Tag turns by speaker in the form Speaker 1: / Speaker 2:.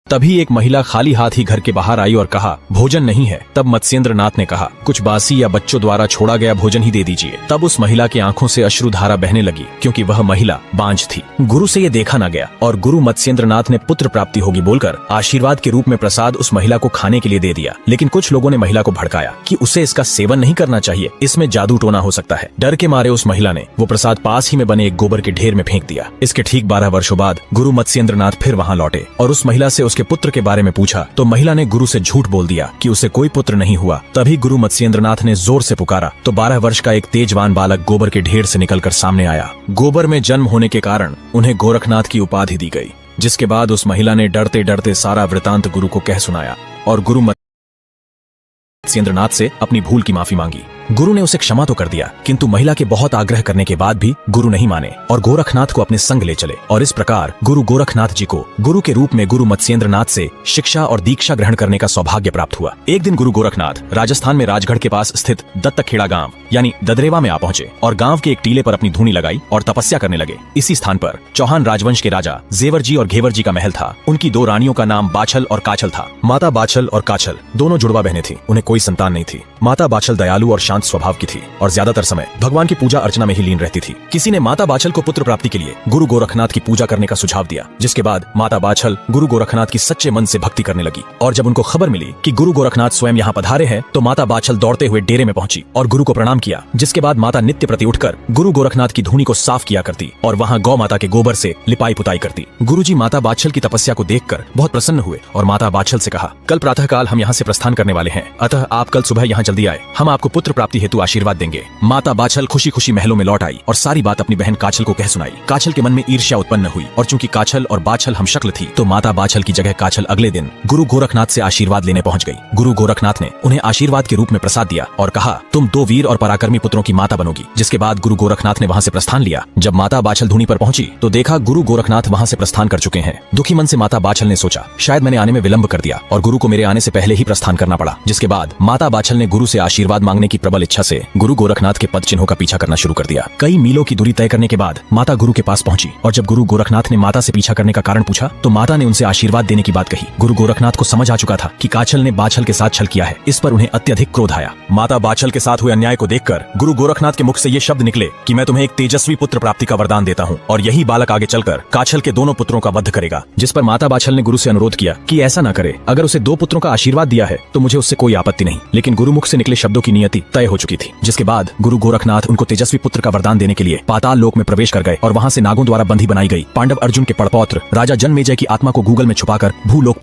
Speaker 1: तभी एक महिला खाली हाथ ही घर के बाहर आई और कहा, भोजन नहीं है। तब मत्स्येंद्र नाथ ने कहा, कुछ बासी या बच्चों द्वारा छोड़ा गया भोजन ही दे दीजिए। तब उस महिला की आंखों से अश्रुधारा बहने लगी, क्योंकि वह महिला बांझ थी। गुरु से ये देखा न गया और गुरु मत्स्येंद्र नाथ ने पुत्र प्राप्ति होगी बोलकर आशीर्वाद के रूप में प्रसाद उस महिला को खाने के लिए दे दिया। लेकिन कुछ लोगों ने महिला को भड़काया कि उसे इसका सेवन नहीं करना चाहिए, इसमें जादू टोना हो सकता है। डर के मारे उस महिला ने वो प्रसाद पास ही में बने एक गोबर के ढेर में फेंक दिया। इसके ठीक 12 वर्षों बाद गुरु मत्स्येंद्र नाथ फिर वहाँ लौटे और उस महिला से उसके पुत्र के बारे में पूछा तो महिला ने गुरु से झूठ बोल दिया कि उसे कोई पुत्र नहीं हुआ। तभी गुरु मत्स्येंद्र नाथ ने जोर से पुकारा तो 12 वर्ष का एक तेजवान बालक गोबर के ढेर से निकलकर सामने आया। गोबर में जन्म होने के कारण उन्हें गोरखनाथ की उपाधि दी गई। जिसके बाद उस महिला ने डरते डरते सारा वृतांत गुरु को कह सुनाया और गुरु मत्स्येंद्र नाथ से अपनी भूल की माफी मांगी। गुरु ने उसे क्षमा तो कर दिया, किंतु महिला के बहुत आग्रह करने के बाद भी गुरु नहीं माने और गोरखनाथ को अपने संग ले चले। और इस प्रकार गुरु गोरखनाथ जी को गुरु के रूप में गुरु मत्स्येंद्र नाथ से शिक्षा और दीक्षा ग्रहण करने का सौभाग्य प्राप्त हुआ। एक दिन गुरु गोरखनाथ राजस्थान में राजगढ़ के पास स्थित दत्तखेड़ा गांव यानी ददरेवा में आ पहुंचे और गांव के एक टीले पर अपनी धूनी लगाई और तपस्या करने लगे। इसी स्थान पर चौहान राजवंश के राजा जेवर जी और घेवर जी का महल था। उनकी 2 रानियों का नाम बाछल और काछल था। माता बाछल और काछल दोनों जुड़वा बहनें थी। उन्हें कोई संतान नहीं थी। माता बाछल दयालु और शांत स्वभाव की थी और ज्यादातर समय भगवान की पूजा अर्चना में ही लीन रहती थी। किसी ने माता बाछल को पुत्र प्राप्ति के लिए गुरु गोरखनाथ की पूजा करने का सुझाव दिया, जिसके बाद माता बाछल गुरु गोरखनाथ की सच्चे मन से भक्ति करने लगी। और जब उनको खबर मिली कि गुरु गोरखनाथ स्वयं यहाँ पधारे हैं तो माता बाछल दौड़ते हुए डेरे में पहुंची और गुरु को प्रणाम किया। जिसके बाद माता नित्य प्रति उठकर गुरु गोरखनाथ की धूनी को साफ किया करती और वहाँ गौ माता के गोबर से लिपाई पुताई करती। गुरुजी माता बाछल की तपस्या को देखकर बहुत प्रसन्न हुए और माता बाछल से कहा, कल प्रातः काल हम यहाँ से प्रस्थान करने वाले हैं, अतः आप कल सुबह यहाँ जल्दी आए, हम आपको पुत्र प्राप्ति हेतु आशीर्वाद देंगे। माता बाछल खुशी खुशी महलों में लौट आई और सारी बात अपनी बहन काछल को कह सुनाई। काछल के मन में ईर्ष्या उत्पन्न हुई और चूंकि काछल और बाछल हमशक्ल थी तो माता बाछल की जगह काछल अगले दिन गुरु गोरखनाथ से आशीर्वाद लेने पहुंच गई। गुरु गोरखनाथ ने उन्हें आशीर्वाद के रूप में प्रसाद दिया और कहा, तुम 2 वीर और पराक्रमी पुत्रों की माता बनोगी। जिसके बाद गुरु गोरखनाथ ने वहाँ से प्रस्थान लिया। जब माता बाछल धूनी पर पहुंची तो देखा गुरु गोरखनाथ वहाँ से प्रस्थान कर चुके हैं। दुखी मन से माता बाछल ने सोचा, शायद मैंने आने में विलंब कर दिया और गुरु को मेरे आने से पहले ही प्रस्थान करना पड़ा। जिसके बाद माता बाछल ने गुरु से आशीर्वाद मांगने की प्रबल इच्छा से गुरु गोरखनाथ के पद चिन्हों का पीछा करना शुरू कर दिया। कई मीलों की दूरी तय करने के बाद माता गुरु के पास पहुंची और जब गुरु गोरखनाथ ने माता से पीछा करने का कारण पूछा तो माता ने उनसे आशीर्वाद देने की बात कही। गुरु गोरखनाथ को समझ आ चुका था कि काछल ने बाछल के साथ छल किया है। इस पर उन्हें अत्यधिक क्रोध आया। माता बाछल के साथ हुए अन्याय को देखकर गुरु गोरखनाथ के मुख से ये शब्द निकले कि मैं तुम्हें एक तेजस्वी पुत्र प्राप्ति का वरदान देता हूँ और यही बालक आगे चलकर काछल के दोनों पुत्रों का वध करेगा। जिस पर माता बाछल ने गुरु से अनुरोध किया कि ऐसा न करे, अगर उसे 2 पुत्रों का आशीर्वाद दिया है तो मुझे उससे कोई आपत्ति नहीं। लेकिन गुरु मुख से निकले शब्दों की नियति तय हो चुकी थी। जिसके बाद गुरु गोरखनाथ उनको तेजस्वी पुत्र का वरदान देने के लिए पाताल लोक में प्रवेश कर गए और वहाँ से नागों द्वारा बंधी बनाई गई पांडव अर्जुन के पड़पौत्र राजा जनमेजय की आत्मा को गूगल में छुपाकर भूलोक